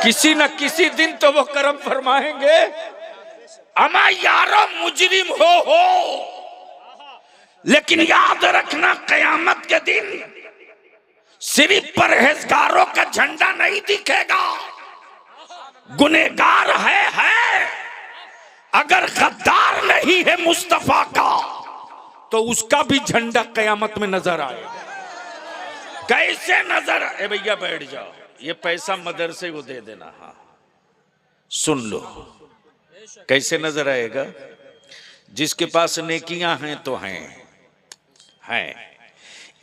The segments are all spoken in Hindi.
किसी न किसी दिन तो वो करम फरमाएंगे। अमा यारो मुजरिम हो, लेकिन याद रखना कयामत के दिन सिर्फ परहेजगारों का झंडा नहीं दिखेगा। गुनहगार है, अगर गद्दार नहीं है मुस्तफा का तो उसका भी झंडा कयामत में नजर आएगा। कैसे नजर? ए भैया बैठ जाओ, ये पैसा मदरसे को दे देना। हाँ सुन लो, कैसे नजर आएगा? जिसके पास नेकियां हैं तो हैं।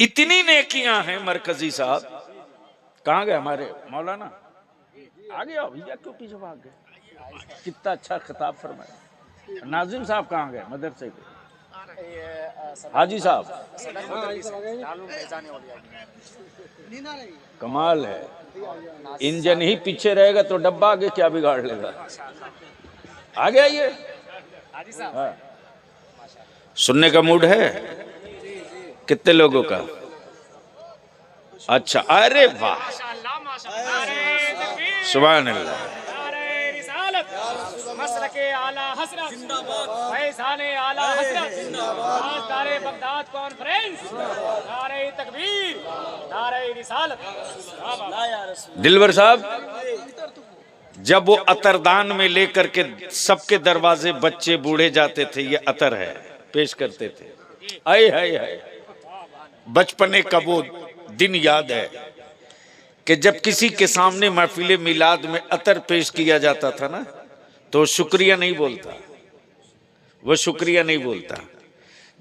इतनी नेकियां हैं। मरकजी साहब कहाँ गए हमारे मौलाना? आ गया भैया, क्यों पीछे भाग गए? कितना अच्छा खिताब फरमाया। नाजिम साहब कहाँ गए मदरसे के? हाजी साहब कमाल है। इंजन ही पीछे रहेगा तो डब्बा आगे क्या बिगाड़ लेगा। आ गया ये। हाँ। सुनने का मूड है? कितने लोगों का? अच्छा, अरे वाह, सुभान अल्लाह। दिलवर साहब, जब वो अतरदान में लेकर के सबके दरवाजे बच्चे बूढ़े जाते थे, ये अतर है, पेश करते थे। आए हाय हाय, बचपने का वो दिन याद है कि जब किसी के सामने महफिल मिलाद में अतर पेश किया जाता था ना, तो शुक्रिया नहीं बोलता, वो शुक्रिया नहीं बोलता।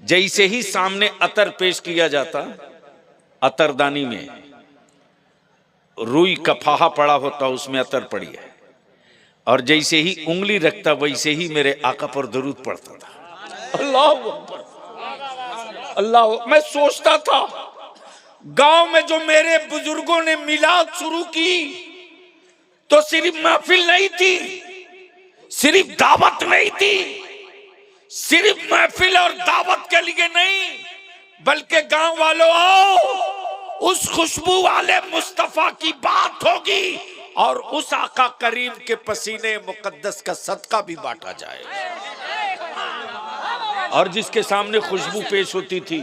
जैसे ही सामने अतर पेश किया जाता, अतरदानी में रुई का फाहा पड़ा होता, उसमें अतर पड़ी है, और जैसे ही उंगली रखता वैसे ही मेरे आका पर दरूद पड़ता था। अल्लाह अल्लाह। मैं सोचता था, गांव में जो मेरे बुजुर्गों ने मिलाद शुरू की तो सिर्फ महफिल नहीं थी, सिर्फ दावत नहीं थी, सिर्फ महफिल और दावत के लिए नहीं, बल्कि गांव वालों आओ, उस खुशबू वाले मुस्तफा की बात होगी और उस आका करीम के पसीने मुकद्दस का सदका भी बांटा जाए। और जिसके सामने खुशबू पेश होती थी,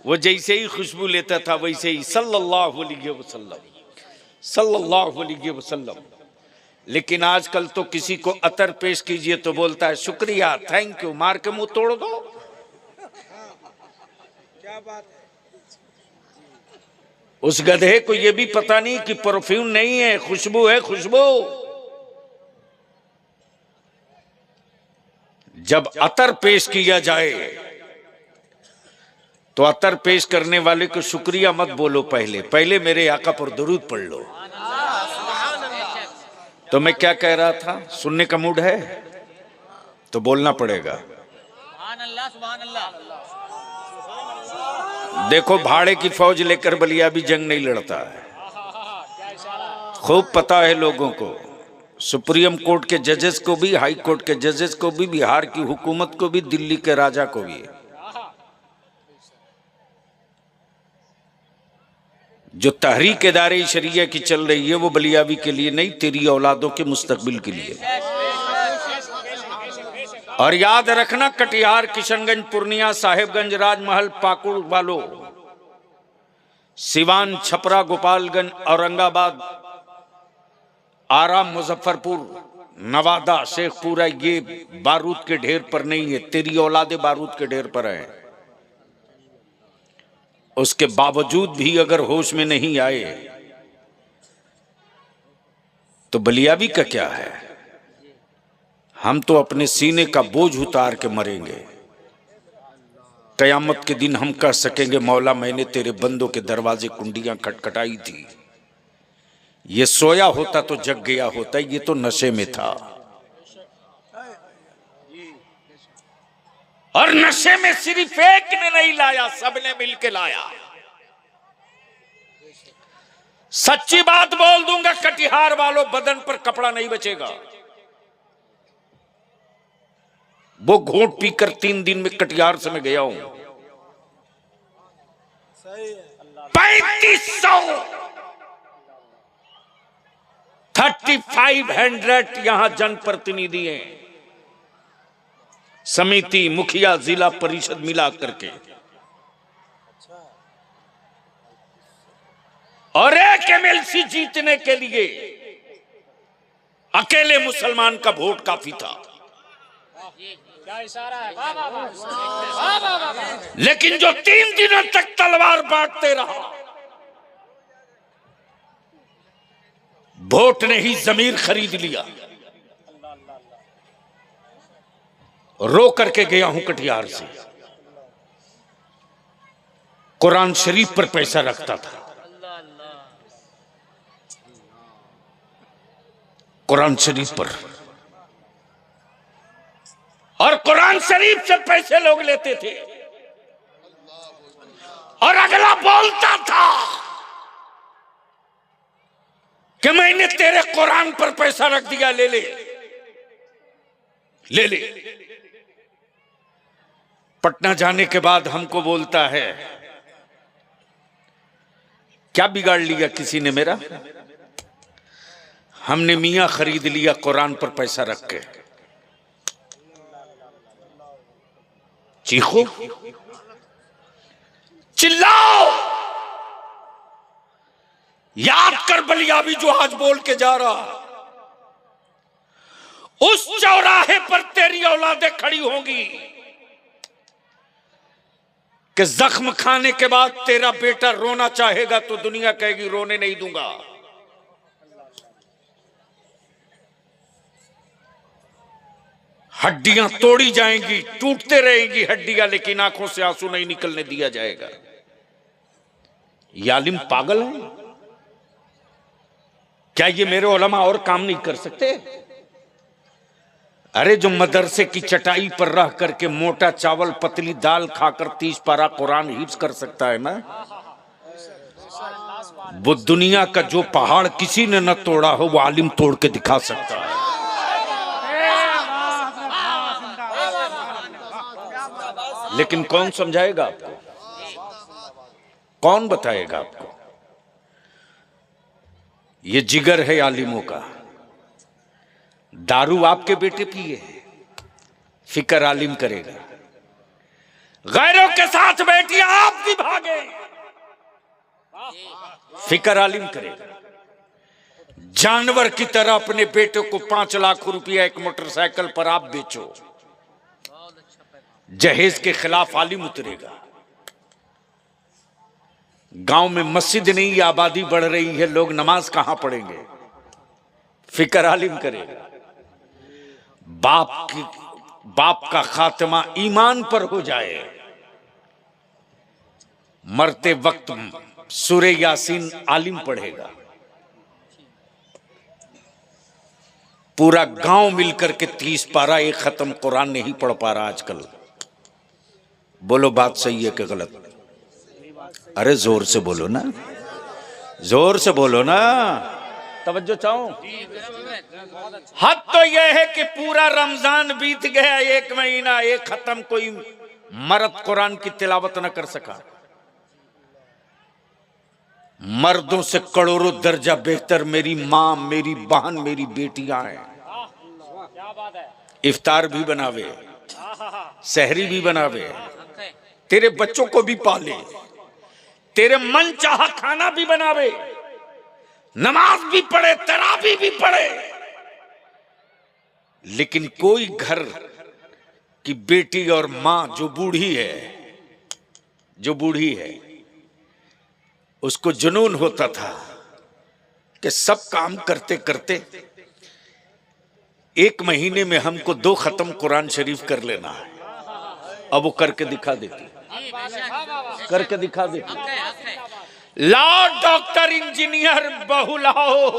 वो जैसे ही खुशबू लेता था वैसे ही सल्लल्लाहु अलैहि वसल्लम। लेकिन आजकल तो किसी को अतर पेश कीजिए तो बोलता है शुक्रिया, थैंक यू, मार के मुंह तोड़ दो। क्या बात है? उस गधे को यह भी पता नहीं कि परफ्यूम नहीं है, खुशबू है, खुशबू। जब अतर पेश किया जाए तो अतर पेश करने वाले को शुक्रिया मत बोलो, पहले मेरे आका पर दुरूद पढ़ लो। तो मैं क्या कह रहा था? सुनने का मूड है तो बोलना पड़ेगा। देखो, भाड़े की फौज लेकर बलिया भी जंग नहीं लड़ता है। खूब पता है लोगों को, सुप्रीम कोर्ट के जजेस को भी, हाई कोर्ट के जजेस को भी, बिहार की हुकूमत को भी, दिल्ली के राजा को भी। जो तहरीक इदारे शरिया की चल रही है वो बलियावी के लिए नहीं, तेरी औलादों के मुस्तकबिल के लिए। और याद रखना, कटिहार, किशनगंज, पूर्णिया, साहेबगंज, राजमहल, पाकुड़ वालों, सिवान, छपरा, गोपालगंज, औरंगाबाद, आरा, मुजफ्फरपुर, नवादा, शेखपुरा, ये बारूद के ढेर पर नहीं है, तेरी औलादे बारूद के ढेर पर है। उसके बावजूद भी अगर होश में नहीं आए तो बलियावी का क्या है? हम तो अपने सीने का बोझ उतार के मरेंगे। कयामत के दिन हम कह सकेंगे, मौला मैंने तेरे बंदों के दरवाजे कुंडियां खटखटाई थी, ये सोया होता तो जग गया होता, ये तो नशे में था। और नशे में सिर्फ एक ने नहीं लाया, सबने मिलके लाया। सच्ची बात बोल दूंगा, कटिहार वालों, बदन पर कपड़ा नहीं बचेगा। वो घूंट पीकर 3 दिन में कटिहार से मैं गया हूं। 3500 3500 यहां जनप्रतिनिधि हैं, समिति, मुखिया, जिला परिषद मिला करके, और एक एमएलसी जीतने के लिए अकेले मुसलमान का वोट काफी था। क्या इशारा है? लेकिन जो 3 दिनों तक तलवार बांटते रहा, वोट ने ही जमीर खरीद लिया। रो करके गया हूं कटिहार से, कुरान शरीफ पर पैसा रखता था, कुरान शरीफ पर, और कुरान शरीफ से पैसे लोग लेते थे, और अगला बोलता था कि मैंने तेरे कुरान पर पैसा रख दिया, ले ले ले ले। पटना जाने के बाद हमको बोलता है, क्या बिगाड़ लिया किसी ने मेरा? हमने मियां खरीद लिया कुरान पर पैसा रख के। चीखो, चिल्लाओ, याद कर बलियाबी जो आज बोल के जा रहा, उस चौराहे पर तेरी औलादें खड़ी होंगी कि जख्म खाने के बाद तेरा बेटा रोना चाहेगा तो दुनिया कहेगी रोने नहीं दूंगा। हड्डियां तोड़ी जाएंगी, टूटते रहेंगी हड्डियां, लेकिन आंखों से आंसू नहीं निकलने दिया जाएगा। ये आलिम पागल है क्या? ये मेरे उलमा और काम नहीं कर सकते? अरे जो मदरसे की चटाई पर रह करके मोटा चावल पतली दाल खाकर 30 पारा कुरान हिफ्ज कर सकता है ना, वो दुनिया का जो पहाड़ किसी ने न तोड़ा हो वो आलिम तोड़ के दिखा सकता है। लेकिन कौन समझाएगा आपको? कौन बताएगा आपको? ये जिगर है आलिमों का। दारू आपके बेटे पिए, फिक्र आलिम करेगा। गैरों के साथ बैठिए आप भी भागे, फिक्र आलिम करेगा। जानवर की तरह अपने बेटे को 5 लाख रुपया एक मोटरसाइकिल पर आप बेचो, जहेज के खिलाफ आलिम उतरेगा। गांव में मस्जिद नहीं, आबादी बढ़ रही है, लोग नमाज कहां पढ़ेंगे? फिक्र आलिम करेगा। बाप का खात्मा ईमान पर हो जाए, मरते वक्त सूरे यासीन आलिम पढ़ेगा। पूरा गांव मिलकर के 30 पारा एक खत्म कुरान नहीं पढ़ पा रहा आजकल। बोलो बात सही है कि गलत? अरे जोर से बोलो ना, जोर से बोलो ना, तवज्जो चाहो। हद तो यह है कि पूरा रमजान बीत गया, 1 महीना एक खत्म, कोई मर्द कुरान की तिलावत न कर सका। मर्दों से करोड़ों दर्जा बेहतर मेरी मां, मेरी बहन, मेरी बेटियां हैं। इफ्तार भी बनावे, सहरी भी बनावे, तेरे बच्चों को भी पाले, तेरे मन चाहा खाना भी बनावे, नमाज भी पढ़े, तरावी भी पढ़े। लेकिन कोई घर की बेटी और मां जो बूढ़ी है, उसको जुनून होता था कि सब काम करते करते 1 महीने में हमको 2 खत्म कुरान शरीफ कर लेना है। अब वो करके दिखा देती, करके दिखा देती। लाओ डॉक्टर इंजीनियर बहू लाओ,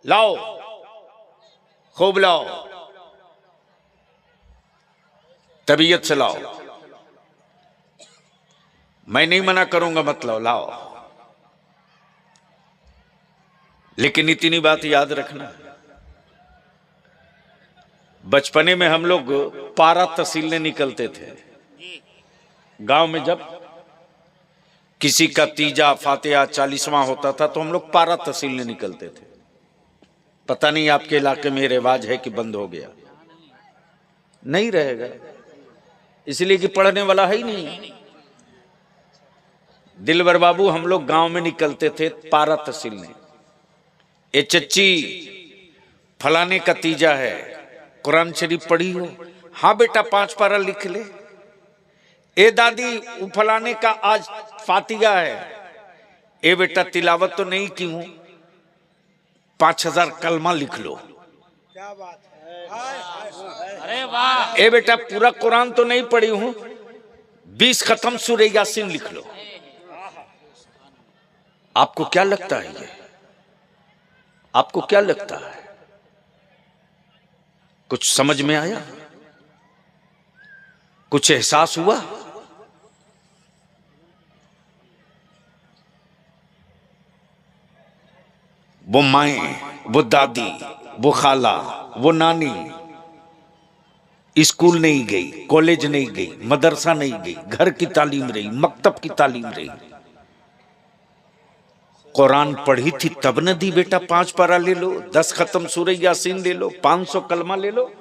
लाओ, खूब लाओ, तबीयत से लाओ। मैं नहीं मना करूंगा, मत लाओ, लेकिन इतनी बात याद रखना, बचपने में हम लोग पारा तहसीलने निकलते थे। गांव में जब किसी का तीजा, फातिहा, 40वां होता था तो हम लोग पारा तहसीलने निकलते थे। पता नहीं आपके इलाके में रिवाज है कि बंद हो गया। नहीं रहेगा, इसलिए कि पढ़ने वाला है ही नहीं। दिलवर बाबू, हम लोग गांव में निकलते थे पारा तहसील में, ए चच्ची फलाने का तीजा है, कुरान शरीफ पढ़ी हो? हाँ बेटा 5 पारा लिख ले। ए दादी वो फलाने का आज फातिहा है। ए बेटा तिलावत तो नहीं की हूं, 5000 कलमा लिख लो। क्या बात है। अरे वाह। ए बेटा पूरा कुरान तो नहीं पढ़ी हूं, 20 खत्म सूरह यासीन लिख लो। आपको क्या लगता है ये? आपको क्या लगता है? कुछ समझ में आया? कुछ एहसास हुआ? वो माएं, वो दादी, वो खाला, वो नानी स्कूल नहीं गई, कॉलेज नहीं गई, मदरसा नहीं गई, घर की तालीम रही, मकतब की तालीम रही, कुरान पढ़ी थी तब न दी बेटा 5 पारा ले लो, 10 खत्म सूरह यासीन ले लो, 500 कलमा ले लो।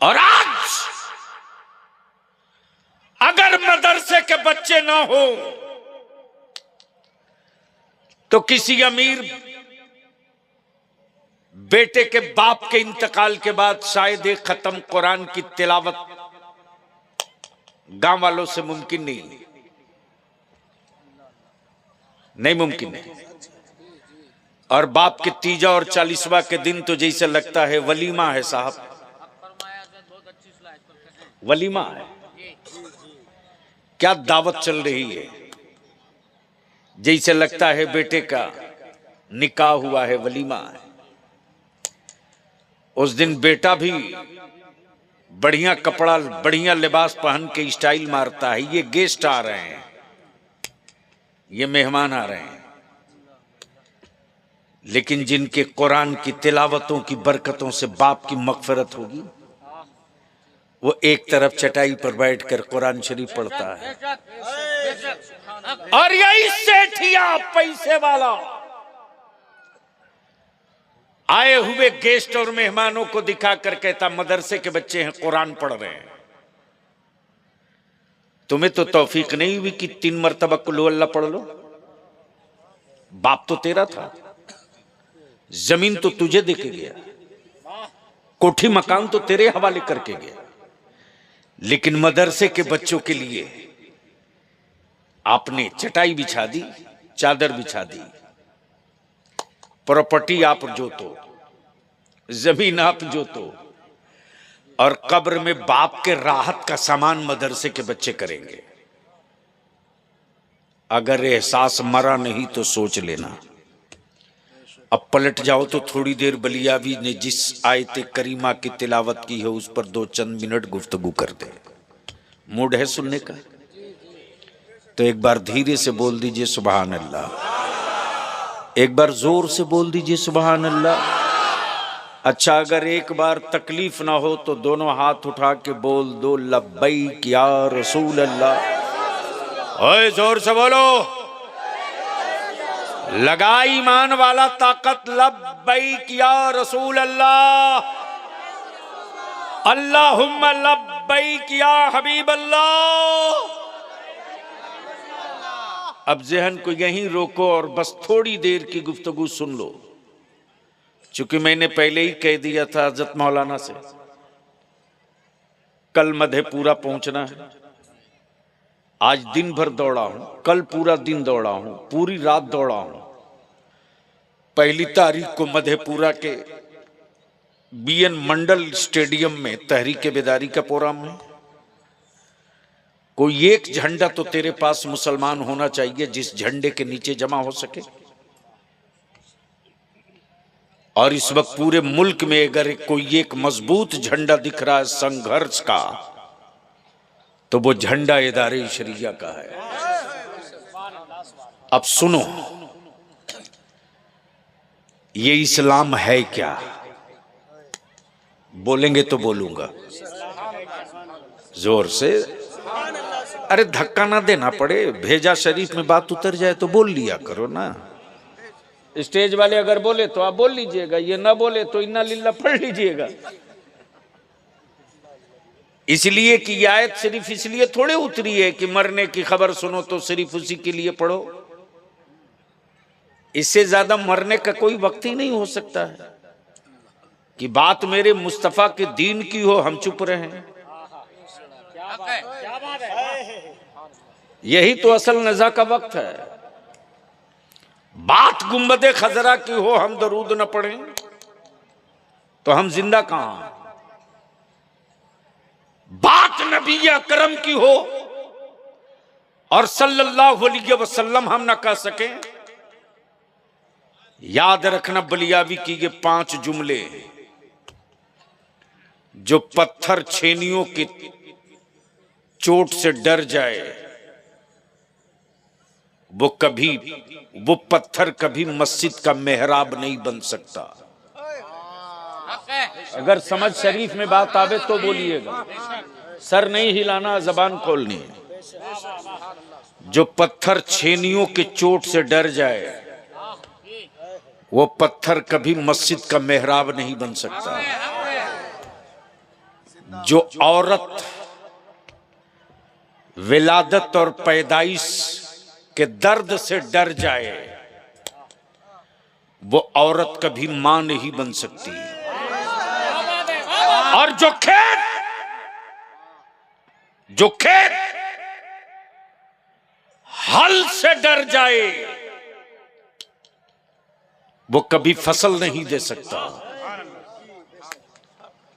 और आज अगर मदरसे के बच्चे ना हो तो किसी अमीर बेटे के बाप के इंतकाल के बाद शायद एक खत्म कुरान की तिलावत गांव वालों से मुमकिन नहीं मुमकिन है। और बाप के तीजा और 40वां के दिन तो जैसे लगता है वलीमा है साहब, वलीमा है। क्या दावत चल रही है, जैसे लगता है बेटे का निकाह हुआ है, वलीमा है। उस दिन बेटा भी बढ़िया कपड़ा बढ़िया लिबास पहन के स्टाइल मारता है। ये गेस्ट आ रहे हैं, ये मेहमान आ रहे हैं, लेकिन जिनके कुरान की तिलावतों की बरकतों से बाप की मगफिरत होगी, वो एक तरफ चटाई पर बैठकर कुरान शरीफ पढ़ता है। और यही सेठिया पैसे वाला आए हुए गेस्ट और मेहमानों को दिखाकर कहता मदरसे के बच्चे हैं, कुरान पढ़ रहे हैं। तुम्हें तो तौफीक नहीं हुई कि 3 मरतबा कुल अल्लाह पढ़ लो। बाप तो तेरा था, जमीन तो तुझे देके गया, कोठी मकान तो तेरे हवाले करके गया, लेकिन मदरसे के बच्चों के लिए आपने चटाई बिछा दी, चादर बिछा दी, प्रॉपर्टी आप जोतो, जमीन आप जोतो, और कब्र में बाप के राहत का सामान मदरसे के बच्चे करेंगे। अगर एहसास मरा नहीं तो सोच लेना। अब पलट जाओ तो थोड़ी देर बलियावी ने जिस आयत करीमा की तिलावत की है उस पर 2 चंद मिनट गुफ्तगू कर दे। मूड है सुनने का? तो एक बार धीरे से बोल दीजिए सुभान अल्लाह, एक बार जोर से बोल दीजिए सुभान अल्लाह। अच्छा, अगर एक बार तकलीफ ना हो तो दोनों हाथ उठा के बोल दो लब्बैक या रसूल अल्लाह। ओए जोर से बोलो, लगा ईमान वाला ताकत, लब्बैक या रसूल अल्लाह, अल्लाहुम्मा लब्बैक या हबीब अल्लाह। अब ज़हन को यहीं रोको और बस थोड़ी देर की गुफ्तगू सुन लो। चूंकि मैंने पहले ही कह दिया था हजरत मौलाना से, कल मधेपुरा पहुंचना है। आज दिन भर दौड़ा हूं, कल पूरा दिन दौड़ा हूं, पूरी रात दौड़ा हूं। 1 तारीख को मधेपुरा के बीएन मंडल स्टेडियम में तहरीक बेदारी का प्रोग्राम है। कोई एक झंडा तो तेरे पास मुसलमान होना चाहिए जिस झंडे के नीचे जमा हो सके। और इस वक्त पूरे मुल्क में अगर कोई एक मजबूत झंडा दिख रहा है संघर्ष का, तो वो झंडा इदारे शरिया का है। अब सुनो, ये इस्लाम है क्या? बोलेंगे तो बोलूंगा जोर से। अरे धक्का ना देना पड़े, भेजा शरीफ में बात उतर जाए तो बोल लिया करो ना। स्टेज वाले अगर बोले तो आप बोल लीजिएगा, ये ना बोले तो इन्ना लिल्ला पढ़ लीजिएगा। इसलिए कि ये आयत सिर्फ इसलिए थोड़े उतरी है कि मरने की खबर सुनो तो सिर्फ उसी के लिए पढ़ो। इससे ज्यादा मरने का कोई वक्त ही नहीं हो सकता है कि बात मेरे मुस्तफा के दीन की हो, हम चुप रहे। क्या बात है। यही तो असल नज़ा का वक्त है। बात गुंबदे खजरा की हो, हम दरूद न पढ़ें तो हम जिंदा कहां। बात नबी अकरम की हो और सल्लल्लाहु अलैहि वसल्लम हम न कह सकें। याद रखना बलियावी की ये 5 जुमले, जो पत्थर छेनियों की चोट से डर जाए वो पत्थर कभी मस्जिद का मेहराब नहीं बन सकता। अगर समझ शरीफ में बात आवे तो बोलिएगा, सर नहीं हिलाना, जबान खोलनी। जो पत्थर छेनियों के चोट से डर जाए वो पत्थर कभी मस्जिद का मेहराब नहीं बन सकता। जो औरत विलादत और पैदाइश के दर्द से डर जाए वो औरत कभी मां नहीं बन सकती। और जो खेत हल से डर जाए वो कभी फसल नहीं दे सकता,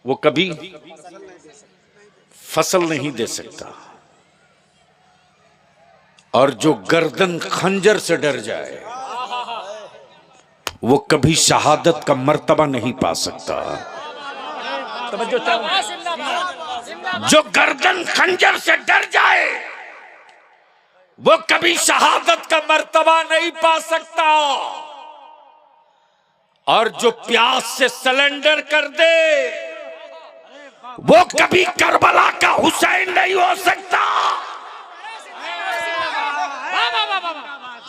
वो कभी फसल नहीं दे सकता। और जो गर्दन खंजर से डर जाए वो कभी शहादत का मर्तबा नहीं पा सकता। जो गर्दन खंजर से डर जाए वो कभी शहादत का मर्तबा नहीं पा सकता। और जो प्यास से सरेंडर कर दे वो कभी करबला का हुसैन नहीं हो सकता।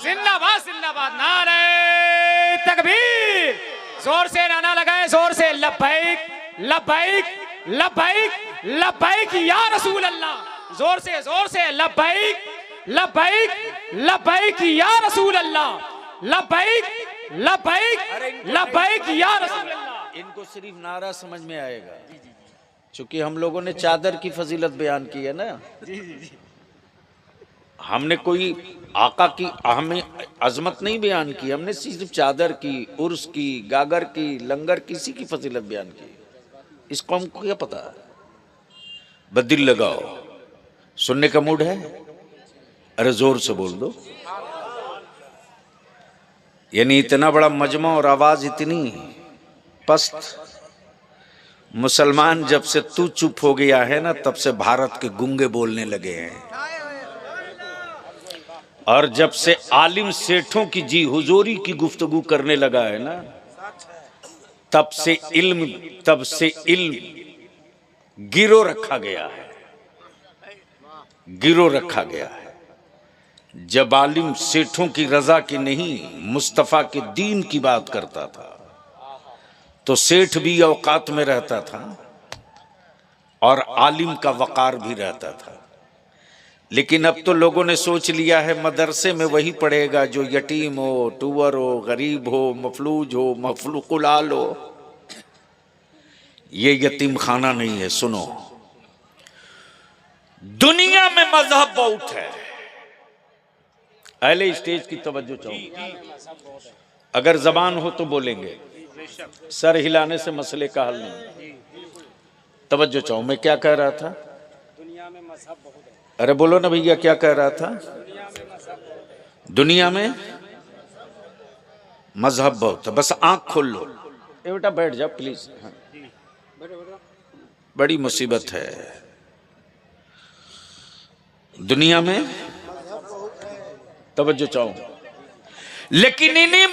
जिंदाबाद जिंदाबाद, नारे तकबीर। जोर से नारा लगाए, जोर से लब्बैक लब्बैक लब्बैक लब्बैक या रसूल अल्लाह। जोर से लब्बैक लब्बैक लब्बैक या रसूल अल्लाह। लब्बैक लब्बैक लब्बैक या रसूल अल्लाह। इनको सिर्फ नारा समझ में आएगा, क्योंकि हम लोगों ने चादर की फजीलत बयान की है ना। हमने कोई आका की हमें अजमत नहीं बयान की, हमने सिर्फ चादर की, उर्स की, गागर की, लंगर किसी की फजीलत बयान की। इस कौम को क्या पता है? बदिल लगाओ, सुनने का मूड है? अरे जोर से बोल दो। यानी इतना बड़ा मजमा और आवाज इतनी पस्त। मुसलमान जब से तू चुप हो गया है ना, तब से भारत के गूंगे बोलने लगे हैं। और जब से आलिम सेठों की जी हुजूरी की गुफ्तगू करने लगा है ना, तब से इल्म गिरो रखा गया है, गिरो रखा गया है। जब आलिम सेठों की रजा की नहीं, मुस्तफा के दीन की बात करता था तो सेठ भी औकात में रहता था और आलिम का वकार भी रहता था। लेकिन अब तो लोगों ने सोच लिया है मदरसे में वही पढ़ेगा जो यतीम हो, टूअर हो, गरीब हो, मफलूज हो, मफलूकुलाल हो। ये यतीम खाना नहीं है। सुनो, दुनिया में मजहब बहुत है। अहले स्टेज की तवज्जो चाहूंगा, अगर जबान हो तो बोलेंगे, सर हिलाने से मसले का हल नहीं। तवज्जो चाहूं, मैं क्या कह रहा था? दुनिया में मजहब बहुत है। अरे बोलो ना भैया, क्या कह रहा था? दुनिया में मजहब बहुत है। बस आंख खोल लो। ए बेटा बैठ जा प्लीज। हाँ। बड़ी मुसीबत है दुनिया में, तवज्जो चाहूं। लेकिन इन्हीं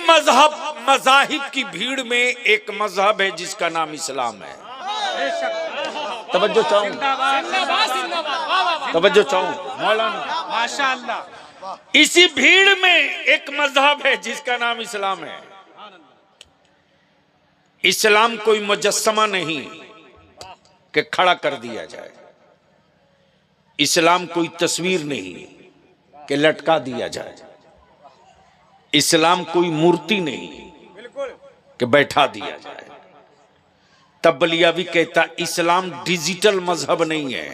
मज़ाहिब की भीड़ में एक मजहब है जिसका नाम इस्लाम है। तवज्जो चाहूं, तवज्जो चाहूं मौलाना, माशाअल्लाह। इसी भीड़ में एक मजहब है जिसका नाम इस्लाम है। इस्लाम कोई मुजस्समा नहीं कि खड़ा कर दिया जाए। इस्लाम कोई तस्वीर नहीं कि लटका दिया जाए। इस्लाम कोई मूर्ति नहीं कि बैठा दिया जाए। तब बलियावी कहता इस्लाम डिजिटल मजहब नहीं है,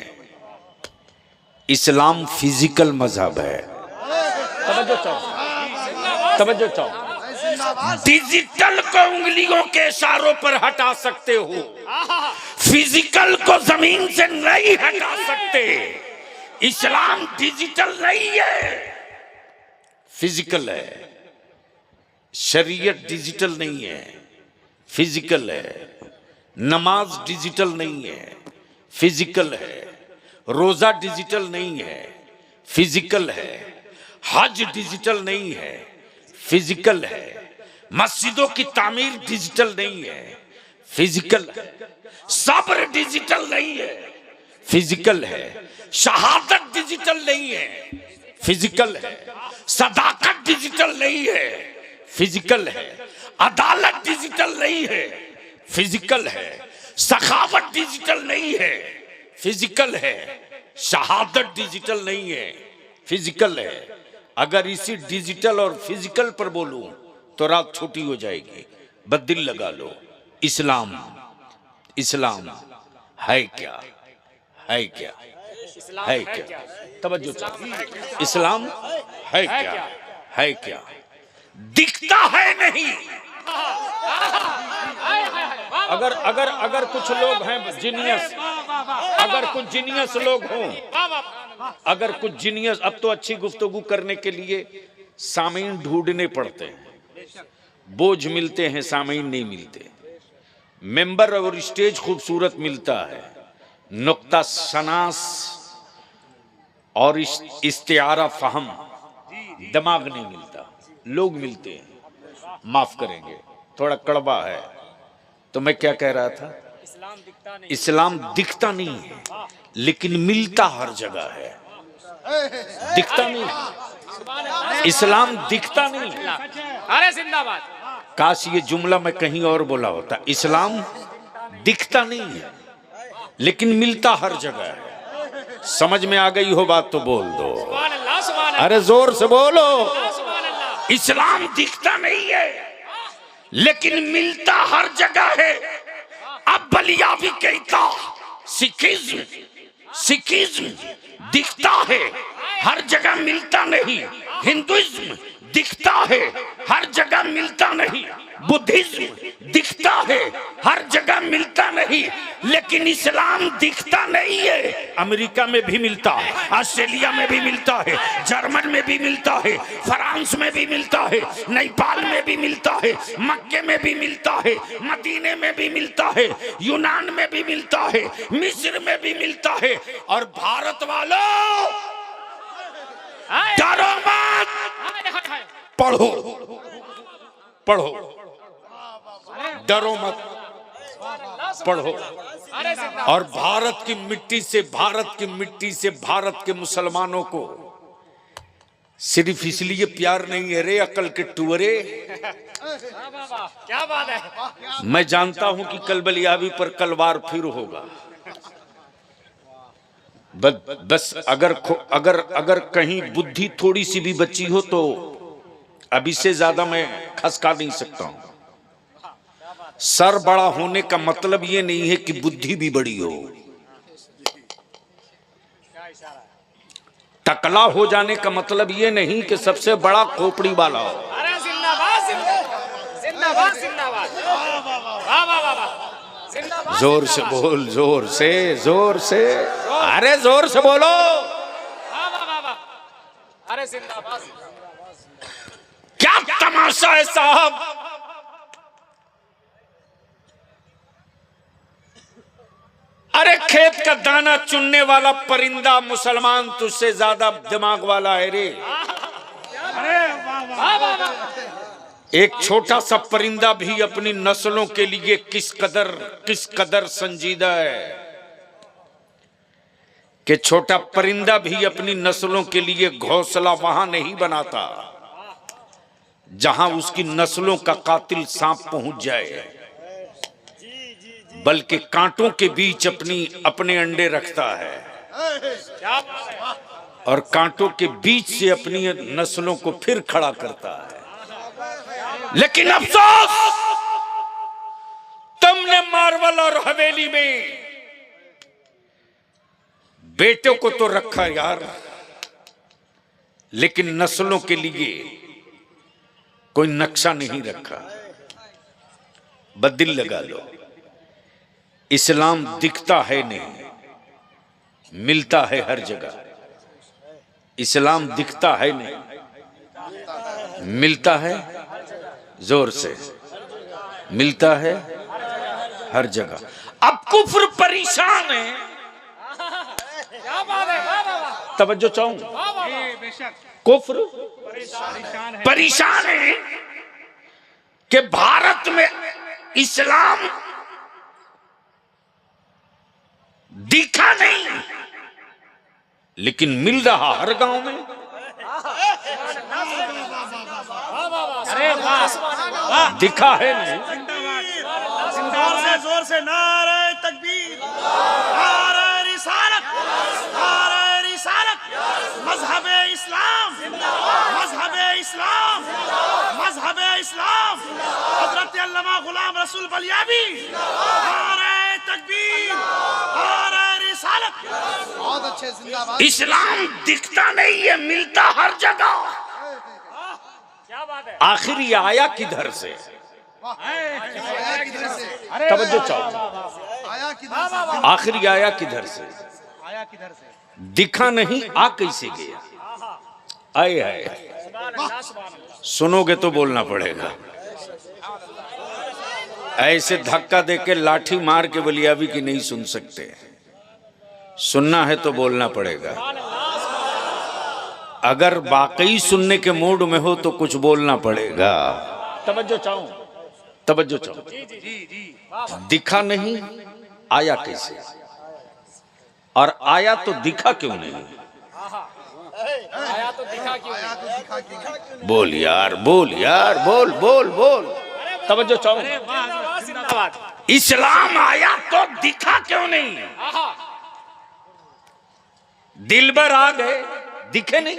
इस्लाम फिजिकल मजहब है। तवज्जो चाहो। डिजिटल को उंगलियों के इशारों पर हटा सकते हो, फिजिकल को जमीन से नहीं हटा सकते। इस्लाम डिजिटल नहीं है, फिजिकल है। शरीयत डिजिटल नहीं है, फिजिकल है। नमाज डिजिटल नहीं है, फिजिकल है। रोजा डिजिटल नहीं है, फिजिकल है। हज डिजिटल नहीं है, फिजिकल है। मस्जिदों की तामीर डिजिटल नहीं है, फिजिकल है। सब्र डिजिटल नहीं है, फिजिकल है। शहादत डिजिटल नहीं है, फिजिकल है। सदाकत डिजिटल नहीं है, फिजिकल है। अदालत डिजिटल नहीं है, फिजिकल है। सखावत डिजिटल नहीं है, फिजिकल है। शहादत डिजिटल नहीं है, फिजिकल है। अगर इसी डिजिटल और फिजिकल पर बोलूं तो रात छोटी हो जाएगी। बदिल लगा लो। इस्लाम इस्लाम है क्या? है क्या? है क्या? तवज्जो चाहो। इस्लाम है क्या? है क्या? दिखता है नहीं। अगर अगर अगर कुछ लोग हैं जीनियस, अगर कुछ जीनियस लोग हों, अगर कुछ जीनियस, अब तो अच्छी गुफ्तगू करने के लिए सामीन ढूंढने पड़ते हैं, बोझ मिलते हैं, सामीन नहीं मिलते। मेंबर और स्टेज खूबसूरत मिलता है, नुक्ता शनास और इस्तिआरा फहम दिमाग नहीं मिलता। लोग मिलते हैं। माफ करेंगे, थोड़ा कड़वा है। तो मैं क्या कह रहा था? इस्लाम दिखता नहीं है लेकिन मिलता हर जगह है। दिखता नहीं, इस्लाम दिखता नहीं। अरे जिंदाबाद। काश ये जुमला मैं कहीं और बोला होता। इस्लाम दिखता नहीं है लेकिन मिलता हर जगह है। समझ में आ गई हो बात तो बोल दो। अरे जोर से बोलो। इस्लाम दिखता नहीं है लेकिन मिलता हर जगह है। अब बलियावी कहता सिखिज्म, सिखिज्म दिखता है हर जगह मिलता नहीं। हिंदुइज्म दिखता है हर जगह मिलता नहीं। बुद्धिज्म दिखता है हर जगह मिलता नहीं, लेकिन इस्लाम दिखता नहीं है। अमेरिका में भी मिलता है, ऑस्ट्रेलिया में भी मिलता है, जर्मन में भी मिलता है, फ्रांस में भी मिलता है, नेपाल में भी मिलता है, मक्के में भी मिलता है, मदीने में भी मिलता है, यूनान में भी मिलता है, मिस्र में भी मिलता है। और भारत वालों डरो मत, पढ़ो पढ़ो, डरो मत, पढ़ो। और भारत की मिट्टी से, भारत की मिट्टी से भारत के मुसलमानों को सिर्फ इसलिए प्यार नहीं है रे अकल के टुअरे। क्या बात है। मैं जानता हूं कि कल बलियावी पर कलवार फिर होगा। बस अगर अगर अगर कहीं बुद्धि थोड़ी सी भी बची हो तो अब इससे ज्यादा मैं खसका नहीं सकता हूं। सर बड़ा होने का मतलब ये नहीं है कि बुद्धि भी बड़ी हो। टकला हो जाने का मतलब ये नहीं कि सबसे बड़ा खोपड़ी वाला हो। अरे जिंदाबाद जिंदाबाद जिंदाबाद। वाह वाह वाह वाह। जोर से बोल, जोर से, जोर से, अरे जोर से बोलो। वाह वाह वाह वाह। अरे जिंदाबाद। क्या तमाशा है साहब। अरे खेत का दाना चुनने वाला परिंदा मुसलमान तुझसे ज्यादा दिमाग वाला है रे। एक छोटा सा परिंदा भी अपनी नस्लों के लिए किस कदर संजीदा है कि छोटा परिंदा भी अपनी नस्लों के लिए घोंसला वहां नहीं बनाता जहां उसकी नस्लों का कातिल सांप पहुंच जाए। बल्कि कांटों के बीच अपने अंडे रखता है और कांटों के बीच से अपनी नस्लों को फिर खड़ा करता है। लेकिन अफसोस, तुमने मार्वल और हवेली में बेटों को तो रखा यार, लेकिन नस्लों के लिए कोई नक्शा नहीं रखा। बदिल लगा लो, इस्लाम दिखता है नहीं, मिलता है हर जगह। इस्लाम दिखता है नहीं, मिलता है जोर से, मिलता है हर जगह। अब कुफ्र परेशान है, तवज्जो चाहूं, कुफ्र परेशान है कि भारत में इस्लाम दिखा नहीं, लेकिन मिल रहा हर गांव में। दिखा है नहीं। जोर से नारे तकबीर, नारे रिसालत, नारे रिसालत, मजहबे इस्लाम, मजहबे इस्लाम, मजहबे इस्लाम, हजरत अल्लामा गुलाम रसूल बलियावी, नारे तकबीर, नारे रिसालत। बहुत अच्छे, जिंदाबाद। इस्लाम दिखता नहीं है, मिलता हर जगह। आखिर ये आया किधर से? तवज्जो चाहो, आखिर ये आया किधर से? दिखा नहीं, आ कैसे गया? आए है, सुनोगे तो बोलना पड़ेगा। ऐसे धक्का देके लाठी मार के बलियावी की नहीं सुन सकते, सुनना है तो बोलना पड़ेगा। अगर वाकई सुनने के मूड में हो तो कुछ बोलना पड़ेगा। तवज्जो चाहो, तवज्जो चाहो। दिखा नहीं, आया कैसे? और आया तो दिखा क्यों नहीं? आया तो दिखा क्यों? बोल यार, बोल यार, बोल बोल बोल। तवज्जो चाहो। इस्लाम आया तो दिखा क्यों नहीं? दिलबर आ गए, दिखे नहीं,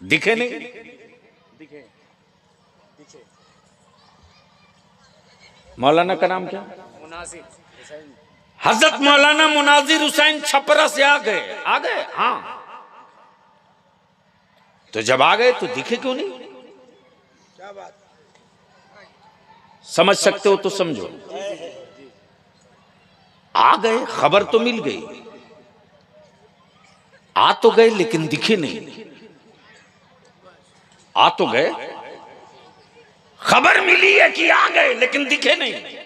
दिखे नहीं। मौलाना का नाम क्या? हजरत मौलाना मुनाजिर हुसैन छपरा से आ गए, आ गए। हाँ, तो जब आ गए तो दिखे क्यों नहीं? क्या बात? समझ सकते हो तो समझो। आ गए, खबर तो मिल गई, आ तो गए लेकिन दिखे नहीं। आ तो गए, खबर मिली है कि आ गए लेकिन दिखे नहीं।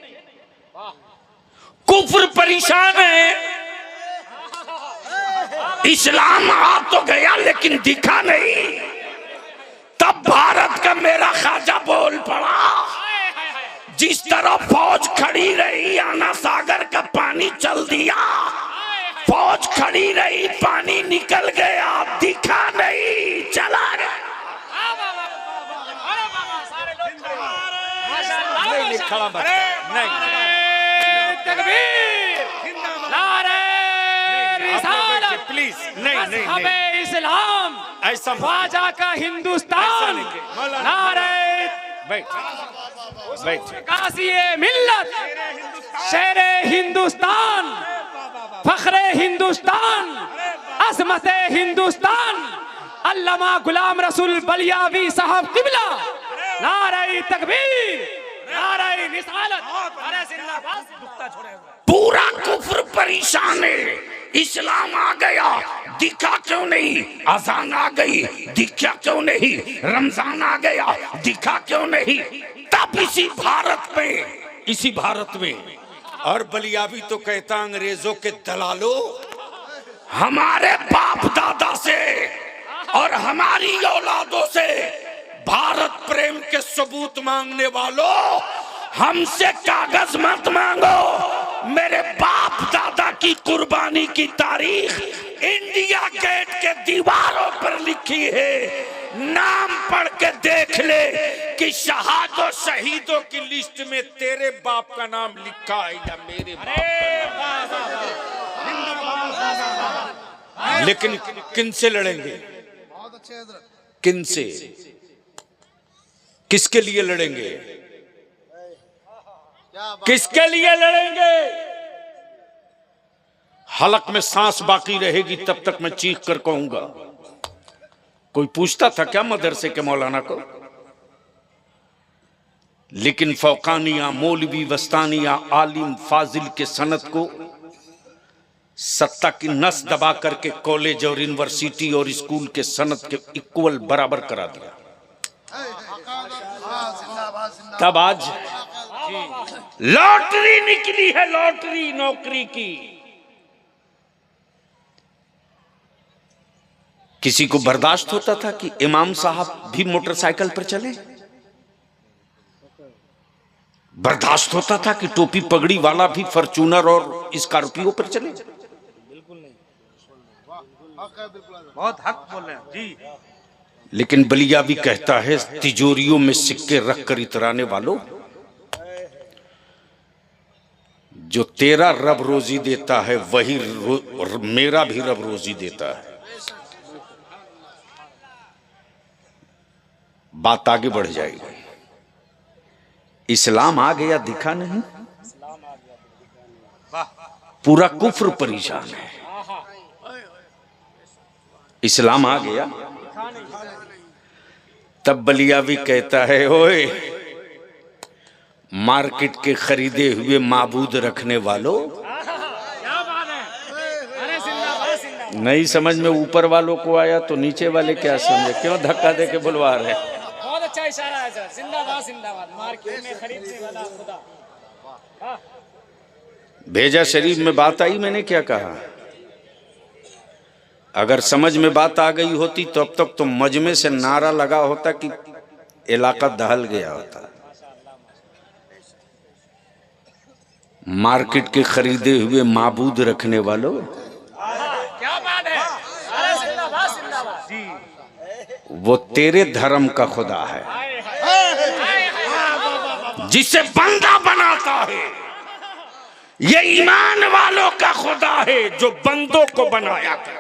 कुफ्र परेशान है, इस्लाम आ तो गया लेकिन दिखा नहीं। तब भारत का मेरा ख्वाजा बोल पड़ा, जिस तरह फौज खड़ी रही, आना सागर का पानी चल दिया। फौज खड़ी रही, पानी निकल गया, दिखा नहीं, चला गया। नहीं खड़ा मत, नहीं प्लीज, नहीं नहीं हमें इस्लाम, ऐसा ख्वाजा का हिंदुस्तान, नारे बैठ बैठ। कासिए मिल्लत, शेरे हिंदुस्तान, फखरे हिंदुस्तान, अजमत हिंदुस्तान, अल्लामा गुलाम रसूल बलियावी साहब किबला, नारे तकबीर, नारे रिसालत, नारे जिंदाबाद। पूरा कुफ्र परेशान है, इस्लाम आ गया, दिखा क्यों नहीं? अजान आ गई, दिखा क्यों नहीं? रमजान आ गया, दिखा क्यों नहीं? तब इसी भारत में और बलियावी तो कहता अंग्रेजों के दलालों, हमारे बाप दादा से और हमारी औलादों से भारत प्रेम के सबूत मांगने वालों, हमसे कागज मत मांगो। मेरे बाप दादा की कुर्बानी की तारीख इंडिया गेट के दीवारों पर लिखी है। नाम पढ़ के देख ले कि शहादों शहीदों की लिस्ट में तेरे बाप का नाम लिखा है या मेरे बाप का नाम। लेकिन किन से लड़ेंगे? किन से? किसके लिए लड़ेंगे? किसके लिए लड़ेंगे? हलक में सांस बाकी रहेगी तब तक मैं चीख कर कहूंगा। कोई पूछता था क्या मदरसे के मौलाना को? लेकिन फौकानिया, मौलवी, वस्तानिया, आलिम, फाजिल के सनत को सत्ता की नस दबा करके कॉलेज और यूनिवर्सिटी और स्कूल के सनत के इक्वल बराबर करा दिया। तब आज लॉटरी निकली है, लॉटरी नौकरी की। किसी को बर्दाश्त होता था कि इमाम साहब भी मोटरसाइकिल पर चले? बर्दाश्त होता था कि टोपी पगड़ी वाला भी फॉर्च्यूनर और स्कॉर्पियो पर चले? बहुत हक बोल रहे हैं जी। लेकिन बलिया भी कहता है, तिजोरियों में सिक्के रखकर इतराने वालों, जो तेरा रब रोजी देता है वही मेरा भी रब रोजी देता है। बात आगे बढ़ जाएगी। इस्लाम आ गया दिखा नहीं, पूरा कुफ्र परेशान है। इस्लाम आ गया तब बलिया भी कहता है, ओए मार्केट के खरीदे हुए माबूद रखने वालों, नहीं समझ में ऊपर वालों को आया तो नीचे वाले क्या समझे? क्यों धक्का दे के बुलवा रहे? बहुत अच्छा इशारा है सर। जिंदाबाद जिंदाबाद, मार्केट में खरीदने वाला खुदा। भेजा शरीफ में बात आई, मैंने क्या कहा? अगर समझ में बात आ गई होती तो अब तक तो मजमे से नारा लगा होता कि इलाका दहल गया होता। मार्केट के खरीदे हुए माबूद रखने वालों, क्या बात है? अरे जिंदाबाद जिंदाबाद। वो तेरे धर्म का खुदा है जिसे बंदा बनाता है। ये ईमान वालों का खुदा है जो बंदों को बनाया था।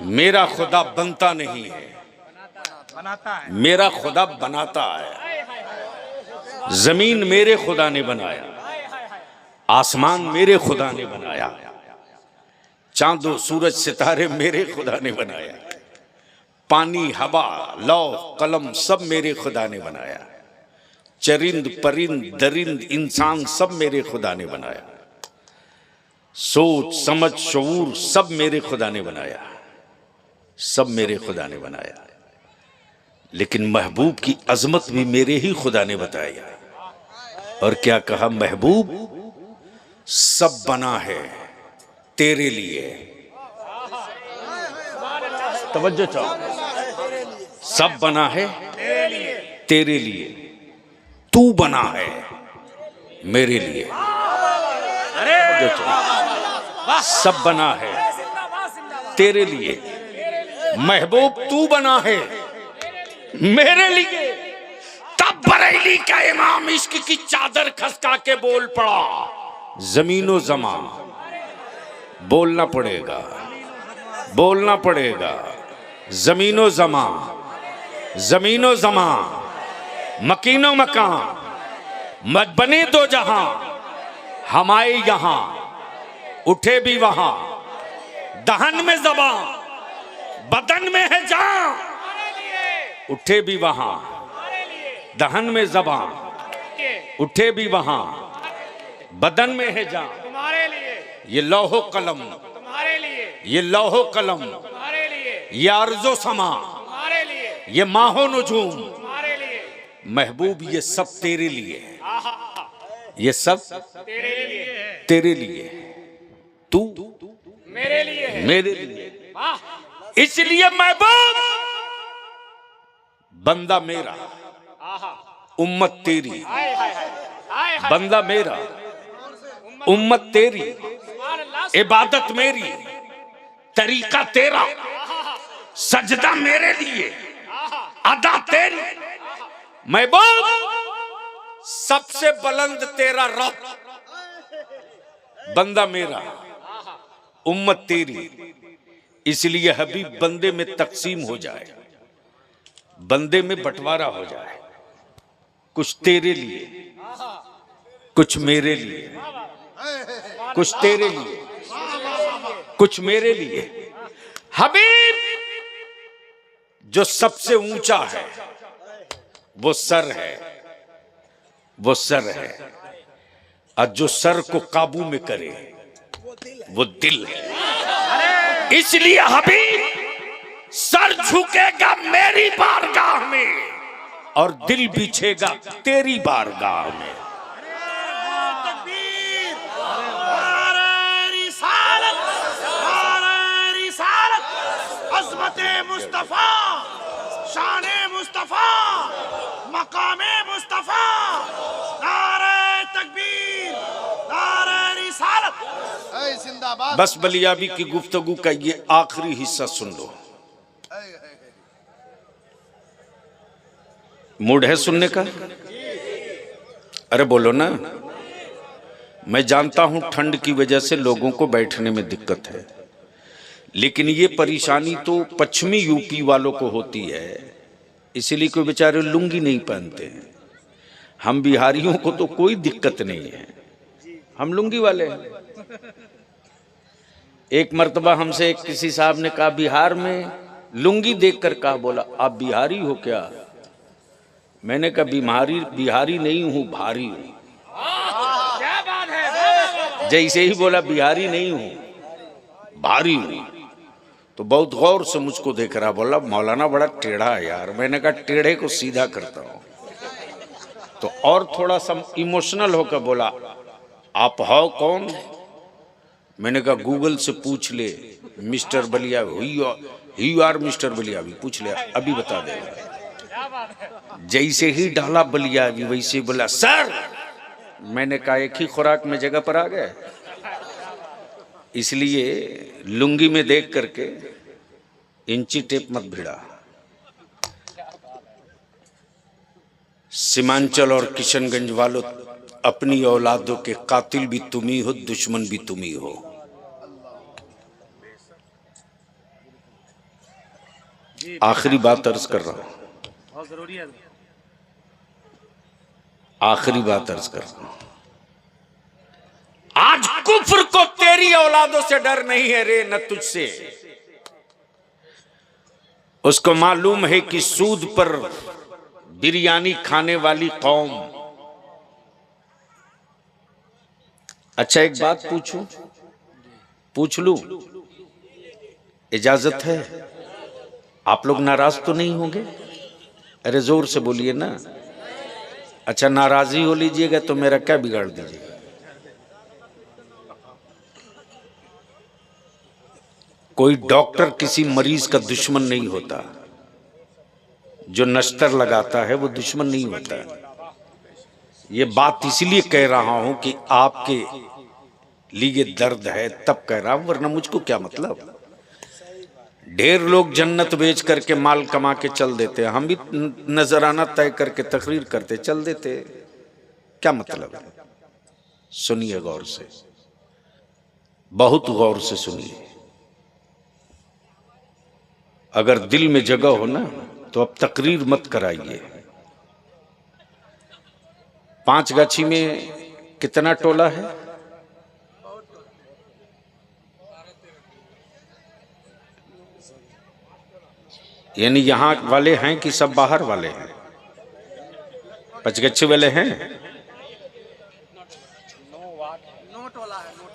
मेरा खुदा बनता नहीं है, बनाता है। मेरा खुदा बनाता है। जमीन मेरे खुदा ने बनाया, आसमान मेरे खुदा ने बनाया, चांदो सूरज सितारे मेरे खुदा ने बनाया, पानी हवा लौह कलम सब मेरे खुदा ने बनाया, चरिंद परिंद दरिंद इंसान सब मेरे खुदा ने बनाया, सोच समझ शऊर सब मेरे खुदा ने बनाया, सब मेरे खुदा ने बनाया। लेकिन महबूब की अजमत भी मेरे ही खुदा ने बताया। और क्या कहा? महबूब सब बना है तेरे लिए। तवज्जो चाहो, सब बना है तेरे लिए, तू बना है मेरे लिए। सब बना है तेरे लिए, महबूब तू बना है मेरे लिए। तब बरेली का इमाम इश्क की चादर खसका के बोल पड़ा, जमीनो जमा। बोलना पड़ेगा, बोलना पड़ेगा। जमीनो जमा, जमीनो जमा, मकीनो मकान, मत बने दो जहां, हमारे यहां उठे भी वहां। दहन में जबां, बदन में है जान, उठे भी वहां। दहन में जबां, उठे भी वहां, बदन में है जान। तुम्हारे लिए ये लौहो कलम, तुम्हारे लिए ये लौहो कलम, तुम्हारे लिए ये अर्जो समा, तुम्हारे लिए ये माहो नुजूम। तुम्हारे लिए महबूब ये सब तेरे लिए है, ये सब तेरे लिए तेरे लिए, तू मेरे लिए है। मेरे लिए। वाह, इसलिए महबूब बंदा मेरा, उम्मत तेरी। हाय हाय हाय हाय हाय। बंदा मेरा, उम्मत तेरी, सुभान अल्लाह। इबादत मेरी, तरीका तेरा, सजदा मेरे लिए, अदा तेरी। महबूब सबसे बुलंद तेरा रब, बंदा मेरा, उम्मत तेरी। इसलिए हबीब बंदे में तकसीम हो जाए, बंदे में बंटवारा हो जाए, कुछ तेरे लिए, कुछ मेरे लिए, कुछ तेरे लिए, कुछ मेरे लिए। हबीब जो सबसे ऊंचा है वो सर है, वो सर है, और जो सर को काबू में करे वो दिल है। इसलिए हबीब सर झुकेगा मेरी बारगाह में और दिल बिछेगा तेरी बारगाह में। अज़मते मुस्तफा, शाने मुस्तफा, मकामे मुस्तफा, नारे तकबीर, नारे रिसालत, ऐ जिंदाबाद। बस बलियाबी की गुफ्तगू का ये आखिरी हिस्सा सुन लो। मूड है सुनने का? अरे बोलो ना। मैं जानता हूं ठंड की वजह से लोगों को बैठने में दिक्कत है, लेकिन ये परेशानी तो पश्चिमी यूपी वालों को होती है, इसलिए कोई बेचारे लुंगी नहीं पहनते हैं। हम बिहारियों को तो कोई दिक्कत नहीं है, हम लुंगी वाले हैं। एक मर्तबा हमसे किसी साहब ने कहा, बिहार में लुंगी देखकर कहा, बोला आप बिहारी हो क्या? मैंने कहा बिहारी नहीं हूं, भारी हूं। क्या बात है? जैसे ही बोला बिहारी नहीं हूं, भारी हूं, तो बहुत गौर से मुझको देख रहा, बोला मौलाना बड़ा टेढ़ा है यार। मैंने कहा टेढ़े को सीधा करता हूं। तो और थोड़ा सा इमोशनल होकर बोला, आप हो कौन? मैंने कहा गूगल से पूछ ले, mister Balia, he are mister Balia, भी पूछ ले, अभी बता देगा। जैसे ही डाला बलिया भी वैसे बोला सर। मैंने कहा एक ही खुराक में जगह पर आ गए, इसलिए लुंगी में देख करके इंची टेप मत भिड़ा। सीमांचल और किशनगंज वालों, अपनी औलादों के कातिल भी तुम ही हो, दुश्मन भी तुम ही हो। आखिरी बात अर्ज कर रहा हूं, बहुत जरूरी है। आखिरी बात अर्ज कर रहा हूं। आज कुफ्र को तेरी औलादों से डर नहीं है रे, न तुझसे। उसको मालूम है कि सूद पर बिरयानी खाने वाली कौम। अच्छा एक बात पूछूं, पूछ लूं? इजाजत है? आप लोग नाराज तो नहीं होंगे? अरे जोर से बोलिए ना। अच्छा नाराजी हो लीजिएगा तो मेरा क्या बिगाड़ दीजिएगा? कोई डॉक्टर किसी मरीज का दुश्मन नहीं होता, जो नश्तर लगाता है वो दुश्मन नहीं होता। ये बात इसलिए कह रहा हूं कि आपके लिए दर्द है तब कह रहा हूं, वरना मुझको क्या मतलब। ढेर लोग जन्नत बेच करके माल कमा के चल देते हैं, हम भी नजराना तय करके तकरीर करते चल देते, क्या मतलब है? सुनिए गौर से, बहुत गौर से सुनिए। अगर दिल में जगह हो ना तो अब तकरीर मत कराइए। पांचगाछी में कितना टोला है? यानी यहां वाले हैं कि सब बाहर वाले हैं? पचगच्छी वाले हैं?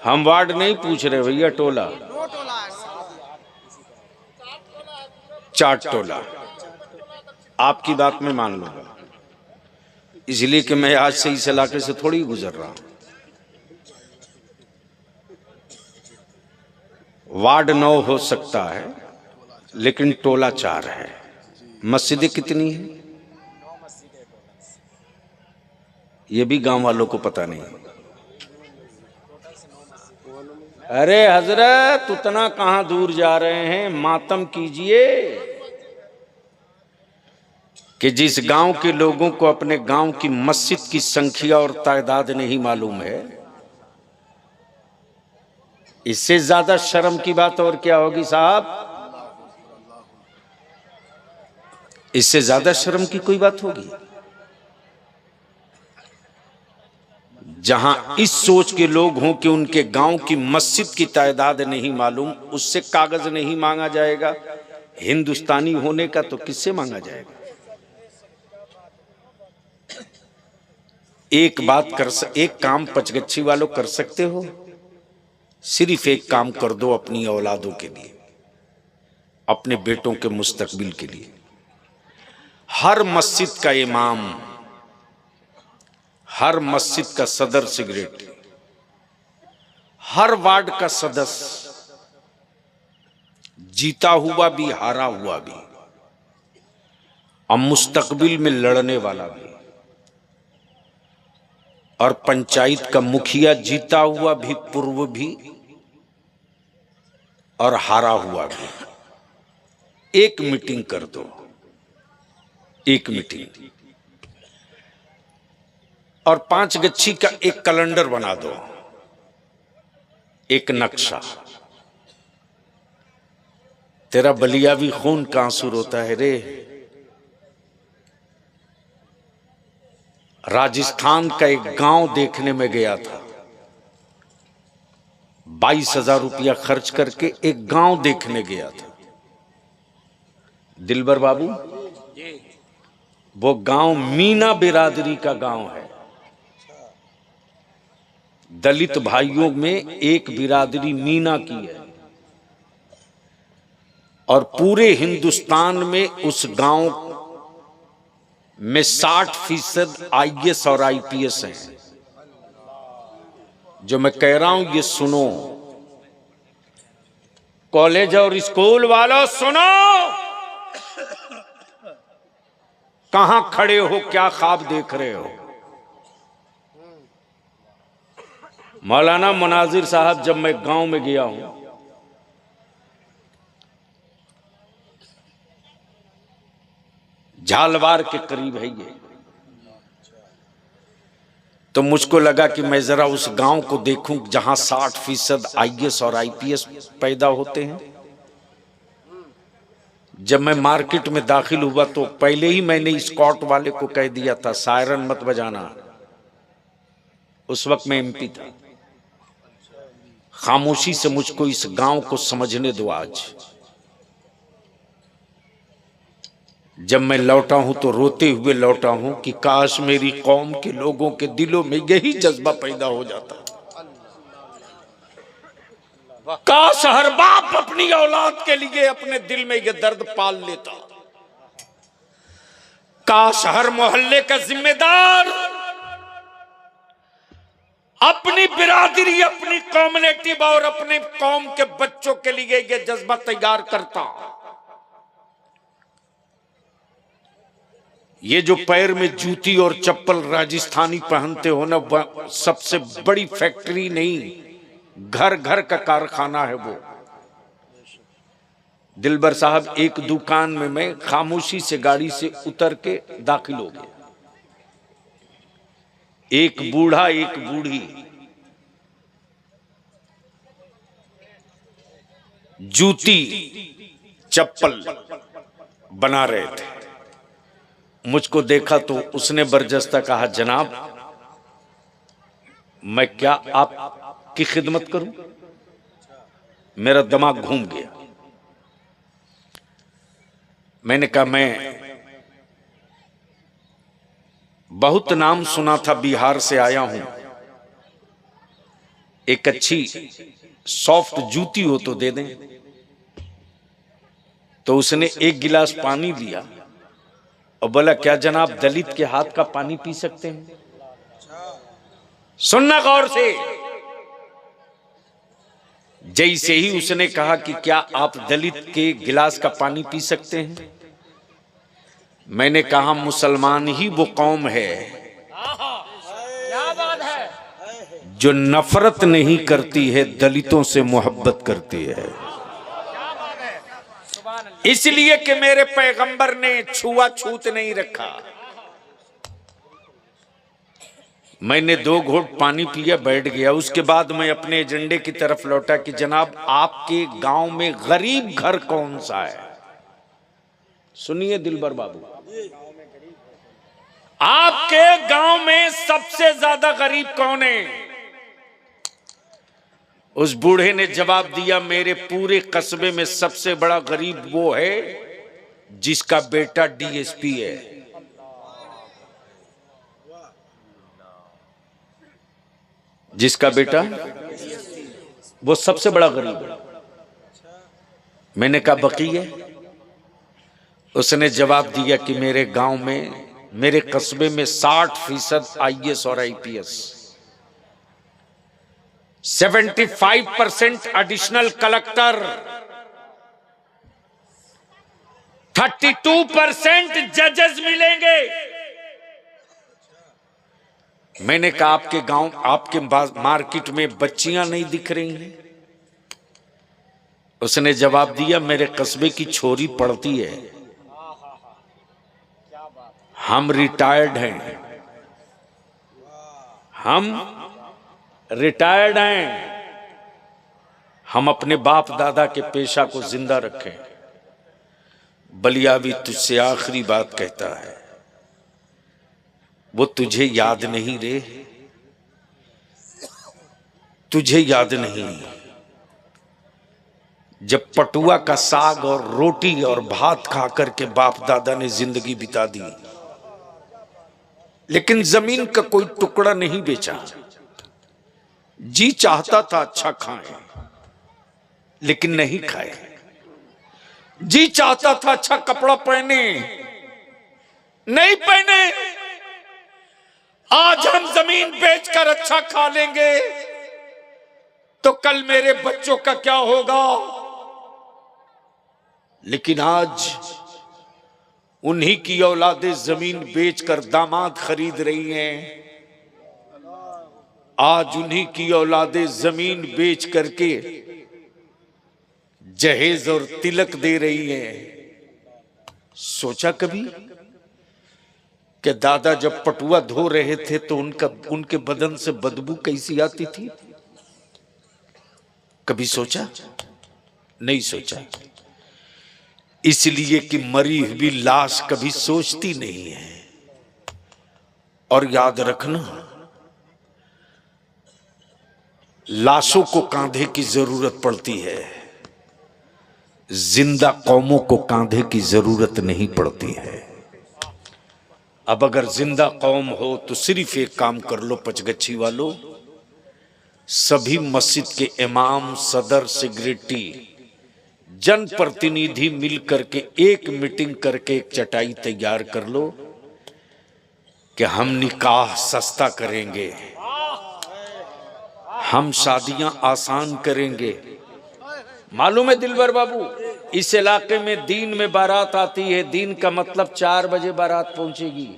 हम वार्ड नहीं पूछ रहे भैया, टोला। 4 टोला। आपकी बात में मान लूंगा, इसलिए कि मैं आज से इस इलाके से थोड़ी गुजर रहा हूं। वार्ड 9 हो सकता है, लेकिन टोला 4 है। मस्जिदें कितनी है ये भी गांव वालों को पता नहीं। अरे हजरत उतना कहां दूर जा रहे हैं, मातम कीजिए कि जिस गांव के लोगों को अपने गांव की मस्जिद की संख्या और तादाद नहीं मालूम है, इससे ज्यादा शर्म की बात और क्या होगी साहब? इससे ज्यादा शर्म की कोई बात होगी? जहां इस सोच के लोग हों कि उनके गांव की मस्जिद की तादाद नहीं मालूम, उससे कागज नहीं मांगा जाएगा। हिंदुस्तानी होने का तो किससे मांगा जाएगा? एक काम पचगच्छी वालों कर सकते हो, सिर्फ एक काम कर दो अपनी औलादों के लिए, अपने बेटों के मुस्तकबिल के लिए। हर मस्जिद का इमाम, हर मस्जिद का सदर सेक्रेटरी, हर वार्ड का सदस्य, जीता हुआ भी हारा हुआ भी और मुस्तकबिल में लड़ने वाला भी, और पंचायत का मुखिया जीता हुआ भी, पूर्व भी और हारा हुआ भी, एक मीटिंग कर दो, एक मीटिंग, और 5 गच्छी का एक कैलेंडर बना दो, एक नक्शा। तेरा बलियावी खून का आंसू रोता है रे। राजस्थान का एक गांव देखने में गया था, 22,000 रुपया खर्च करके एक गांव देखने गया था। दिलबर बाबू, वो गांव मीना बिरादरी का गांव है। दलित भाइयों में एक बिरादरी मीना की है, और पूरे हिंदुस्तान में उस गांव में 60% IAS और IPS हैं। जो मैं कह रहा हूं ये सुनो, कॉलेज और स्कूल वालों सुनो, कहां खड़े हो, क्या ख्वाब देख रहे हो? मौलाना मुनाजिर साहब, जब मैं गांव में गया हूं, झालवार के करीब है ये, तो मुझको लगा कि मैं जरा उस गांव को देखूं जहां 60% IAS और IPS पैदा होते हैं। जब मैं मार्केट में दाखिल हुआ तो पहले ही मैंने स्कॉट वाले को कह दिया था, सायरन मत बजाना। उस वक्त मैं MP था। खामोशी से मुझको इस गांव को समझने दो। आज जब मैं लौटा हूं तो रोते हुए लौटा हूं कि काश मेरी कौम के लोगों के दिलों में यही जज्बा पैदा हो जाता। काश हर बाप अपनी औलाद के लिए अपने दिल में यह दर्द पाल लेता। काश हर मोहल्ले का जिम्मेदार अपनी बिरादरी, अपनी कम्युनिटी और अपने कौम के बच्चों के लिए यह जज्बा तैयार करता। ये जो पैर में जूती और चप्पल राजस्थानी पहनते हो ना, सबसे बड़ी फैक्ट्री नहीं, घर घर का कारखाना है वो। दिलबर साहब, एक दुकान में मैं खामोशी से गाड़ी से उतर के दाखिल हो गया। एक बूढ़ा, एक बूढ़ी, जूती चप्पल बना रहे थे। मुझको देखा तो उसने बरजस्ता कहा, जनाब मैं क्या आपकी खिदमत करूं? मेरा दिमाग घूम गया। मैंने कहा, मैं बहुत नाम सुना था, बिहार से आया हूं, एक अच्छी सॉफ्ट जूती हो तो दे दें। तो उसने एक गिलास पानी लिया और बोला, क्या जनाब दलित के हाथ का पानी पी सकते हैं? सुनना गौर से। जैसे ही उसने कहा कि क्या आप दलित के गिलास का पानी पी सकते हैं, मैंने कहा, मुसलमान ही वो कौम है क्या बात है, जो नफरत नहीं करती है दलितों से मोहब्बत करती है। इसलिए कि मेरे पैगंबर ने छुआछूत नहीं रखा। मैंने 2 घूंट पानी पिया, बैठ गया। उसके बाद मैं अपने एजेंडे की तरफ लौटा कि जनाब आपके गांव में गरीब घर कौन सा है? सुनिए दिलबर बाबू, आपके गांव में सबसे ज्यादा गरीब कौन है? उस बूढ़े ने जवाब दिया, मेरे पूरे कस्बे में सबसे बड़ा गरीब वो है जिसका बेटा डीएसपी है। जिसका बेटा, वो सबसे बड़ा गरीब है। मैंने कहा बकी है? उसने जवाब दिया कि मेरे गांव में, मेरे कस्बे में 60% आईएएस और आईपीएस, 75% एडिशनल कलेक्टर, 32% जजेस मिलेंगे। मैंने कहा आपके गांव, आपके मार्केट में बच्चियां नहीं दिख रही हैं? उसने जवाब दिया, मेरे कस्बे की छोरी पढ़ती है। हम रिटायर्ड हैं, हम रिटायर्ड हैं। हम अपने बाप दादा के पेशा को जिंदा रखें। बलिया भी तुझसे आखिरी बात कहता है, वो तुझे याद नहीं रे, तुझे याद नहीं जब पटुआ का साग और रोटी और भात खाकर के बाप दादा ने जिंदगी बिता दी, लेकिन जमीन का कोई टुकड़ा नहीं बेचा। जी चाहता था अच्छा खाएं, लेकिन नहीं खाए। जी चाहता था अच्छा कपड़ा पहने, नहीं पहने। आज हम जमीन बेचकर अच्छा खा लेंगे तो कल मेरे बच्चों का क्या होगा? लेकिन आज उन्हीं की औलादें जमीन बेचकर दामाद खरीद रही हैं। आज उन्हीं की औलादें जमीन बेच करके जहेज और तिलक दे रही हैं। सोचा कभी कि दादा जब पटुआ धो रहे थे तो उनके बदन से बदबू कैसी आती थी? कभी सोचा? नहीं सोचा। इसलिए कि मरी हुई लाश कभी सोचती नहीं है। और याद रखना, लाशों को कांधे की जरूरत पड़ती है, जिंदा कौमों को कांधे की जरूरत नहीं पड़ती है। अब अगर जिंदा कौम हो तो सिर्फ एक काम कर लो पचगच्छी वालों, सभी मस्जिद के इमाम, सदर, सेक्रेटरी, जनप्रतिनिधि मिल करके एक मीटिंग करके एक चटाई तैयार कर लो कि हम निकाह सस्ता करेंगे, हम शादियां आसान करेंगे। मालूम है दिलबर बाबू, इस इलाके में दिन में बारात आती है, दिन का मतलब 4 बजे बारात पहुंचेगी।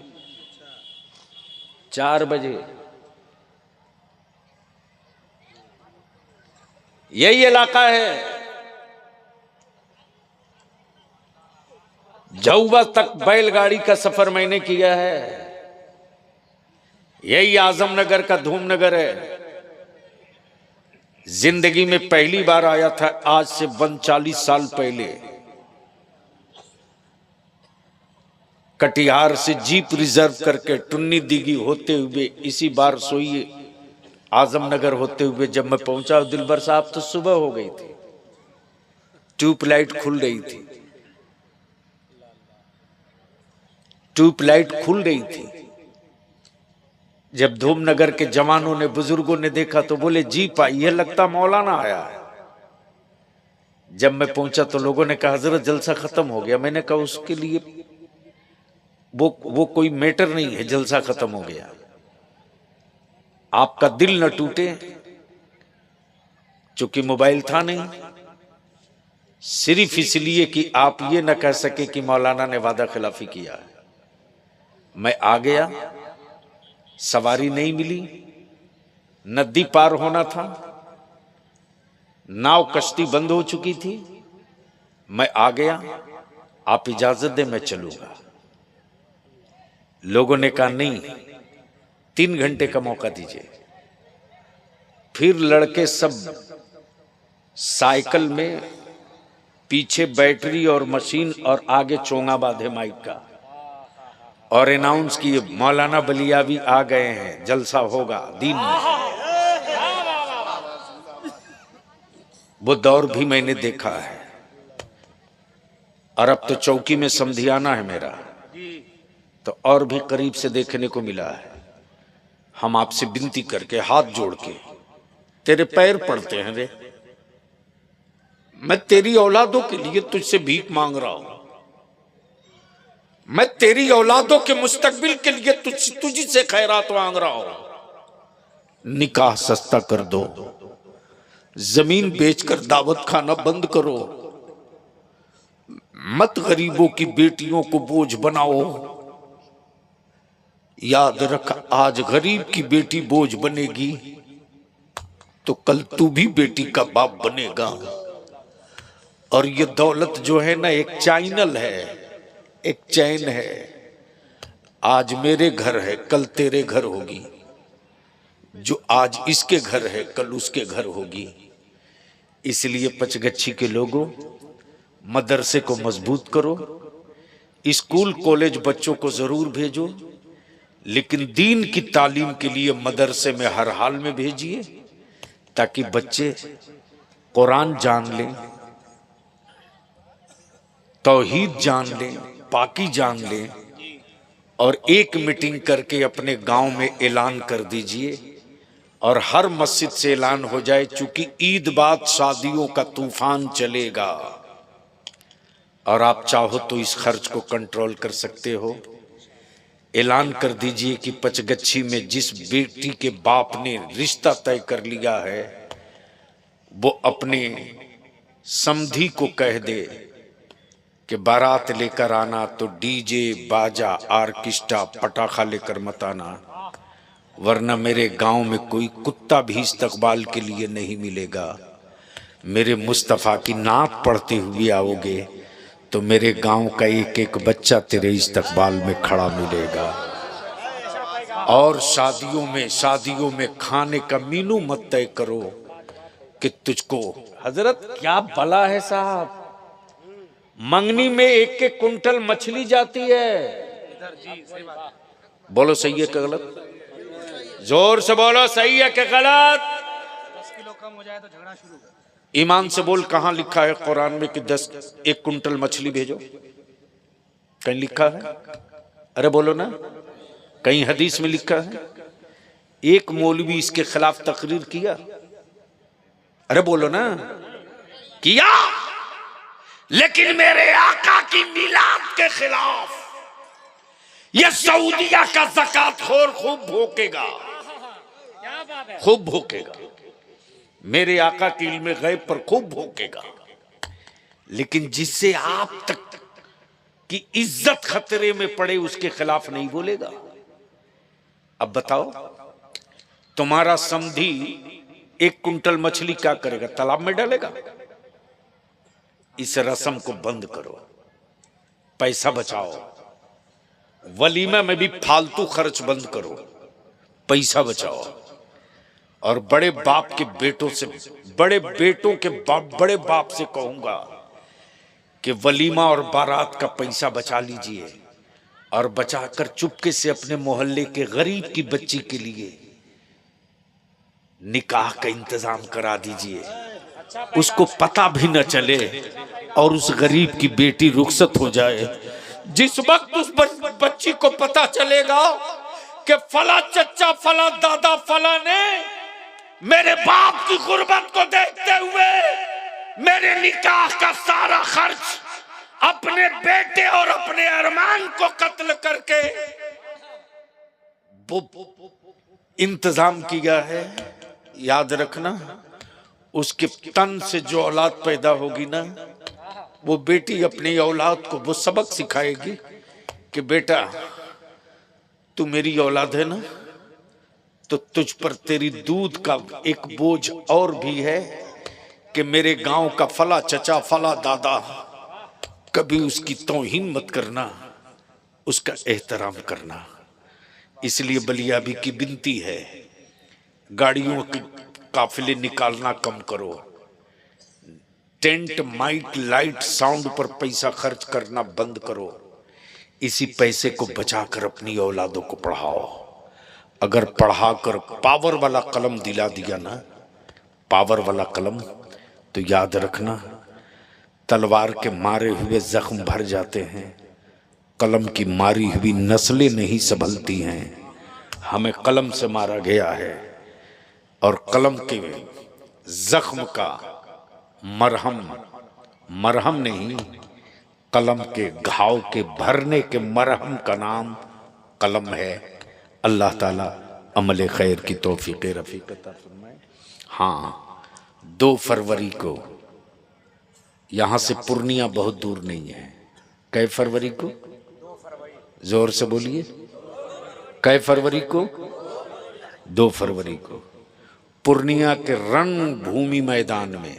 4 बजे यही इलाका है। जौबा तक बैलगाड़ी का सफर मैंने किया है। यही आजमनगर का धूमनगर है। जिंदगी में पहली बार आया था आज से 39 साल पहले। कटिहार से जीप रिजर्व करके टुन्नी दिघी होते हुए इसी बार सोइए आजमनगर होते हुए जब मैं पहुंचा दिलबर साहब तो सुबह हो गई थी, ट्यूबलाइट खुल रही थी, ट्यूबलाइट खुल रही थी। जब धूमनगर के जवानों ने, बुजुर्गों ने देखा तो बोले जीप आई है, लगता मौलाना आया है। जब मैं पहुंचा तो लोगों ने कहा हजरत जलसा खत्म हो गया। मैंने कहा उसके लिए वो कोई मैटर नहीं है, जलसा खत्म हो गया। आपका दिल न टूटे, चूंकि मोबाइल था नहीं, सिर्फ इसलिए कि आप ये न कह सके कि मौलाना ने वादा खिलाफी किया। मैं आ गया, सवारी नहीं मिली, नदी पार होना था, नाव कश्ती बंद हो चुकी थी। मैं आ गया, आप इजाजत दे मैं चलूंगा। लोगों ने कहा नहीं, 3 घंटे का मौका दीजिए। फिर लड़के सब साइकिल में, पीछे बैटरी और मशीन और आगे चोंगा बांधे माइक का, और अनाउंस किए मौलाना बलियावी आ गए हैं, जलसा होगा दिन में। वो दौर भी मैंने देखा है, और अब तो चौकी में समधियाना है मेरा, तो और भी करीब से देखने को मिला है। हम आपसे विनती करके हाथ जोड़ के तेरे पैर पड़ते हैं रे, मैं तेरी औलादों के लिए तुझसे भीख मांग रहा हूं, मैं तेरी औलादों के मुस्तकबिल के लिए तुझी से खैरात मांग रहा हूं। निकाह सस्ता कर दो, जमीन बेचकर दावत खाना बंद करो, मत गरीबों की बेटियों को बोझ बनाओ। याद रख, आज गरीब की बेटी बोझ बनेगी तो कल तू भी बेटी का बाप बनेगा। और ये दौलत जो है ना, एक चैनल है, एक चैन है। आज मेरे घर है, कल तेरे घर होगी। जो आज इसके घर है, कल उसके घर होगी। इसलिए पचगच्छी के लोगों, मदरसे को मजबूत करो, स्कूल कॉलेज बच्चों को जरूर भेजो, लेकिन दीन की तालीम के लिए मदरसे में हर हाल में भेजिए, ताकि बच्चे कुरान जान लें, तौहीद जान लें, पाकी जान लें। और एक मीटिंग करके अपने गांव में ऐलान कर दीजिए, और हर मस्जिद से ऐलान हो जाए, चूंकि ईद बाद शादियों का तूफान चलेगा, और आप चाहो तो इस खर्च को कंट्रोल कर सकते हो। ऐलान कर दीजिए कि पचगच्छी में जिस बेटी के बाप ने रिश्ता तय कर लिया है, वो अपने समधी को कह दे कि बारात लेकर आना तो डीजे बाजा आर्केस्ट्रा पटाखा लेकर मत आना, वरना मेरे गांव में कोई कुत्ता भी इस्तकबाल के लिए नहीं मिलेगा। मेरे मुस्तफ़ा की नात पढ़ते हुए आओगे तो मेरे गांव का एक एक बच्चा तेरे इस्तकबाल में खड़ा मिलेगा। और शादियों में खाने का मेनू मत तय करो कि तुझको, हजरत क्या भला है साहब, मंगनी में 1-1 कुंटल मछली जाती है। बोलो सही है क्या गलत? जोर से बोलो, सही है क्या गलत? 10 किलो कम हो जाए तो झगड़ा शुरू। ईमान से बोल, कहां लिखा है कुरान में कि 1 कुंटल मछली भेजो? कहीं लिखा है? अरे बोलो ना, कहीं हदीस में लिखा है? एक मौलवी इसके खिलाफ तकरीर किया? अरे बोलो ना। किया, लेकिन मेरे आका की मिलाद के खिलाफ यह सऊदिया का ज़कात खोर खूब भोंकेगा, खूब भोंकेगा। मेरे आका की इल्म गैब पर खूब भोंकेगा, लेकिन जिससे आप तक की इज्जत खतरे में पड़े उसके खिलाफ नहीं बोलेगा। अब बताओ, तुम्हारा समधी 1 कुंटल मछली क्या करेगा? तालाब में डालेगा? इस रस्म को बंद करो, पैसा बचाओ। वलीमा में भी फालतू खर्च बंद करो, पैसा बचाओ। और बड़े बाप के बेटों से, बड़े बेटों के बड़े बाप से कहूंगा कि वलीमा और बारात का पैसा बचा लीजिए, और बचाकर चुपके से अपने मोहल्ले के गरीब की बच्ची के लिए निकाह का इंतजाम करा दीजिए, उसको पता भी न चले, और उस गरीब की बेटी रुखसत हो जाए। जिस वक्त उस बच्ची को पता चलेगा कि फला चचा, फला दादा, फला ने मेरे बाप की गुर्बत को देखते हुए मेरे निकाह का सारा खर्च अपने बेटे और अपने अरमान को कत्ल करके इंतजाम किया है, याद रखना, उसके तन से जो औलाद पैदा होगी ना, वो बेटी अपनी औलाद को वो सबक सिखाएगी कि बेटा, तू मेरी औलाद है ना, तो तुझ पर तेरी दूध का एक बोझ और भी है कि मेरे गांव का फला चचा फला दादा, कभी उसकी तौहीन मत करना, उसका एहतराम करना। इसलिए बलियाबी की विनती है, गाड़ियों के काफिले निकालना कम करो, टेंट माइक लाइट साउंड पर पैसा खर्च करना बंद करो। इसी पैसे को बचाकर अपनी औलादों को पढ़ाओ। अगर पढ़ाकर पावर वाला कलम दिला दिया ना, पावर वाला कलम, तो याद रखना तलवार के मारे हुए जख्म भर जाते हैं, कलम की मारी हुई नस्लें नहीं संभलती हैं। हमें कलम से मारा गया है और कलम के जख्म का मरहम नहीं, कलम के घाव के भरने के मरहम का नाम कलम है। अल्लाह ताला अमल खैर की तौफीक रफ़ीक अता फरमाए। हाँ, 2 फरवरी को यहाँ से पूर्णिया बहुत दूर नहीं है। कै फरवरी को? जोर से बोलिए, कै फरवरी को? 2 फरवरी को पूर्णिया के रणभूमि मैदान में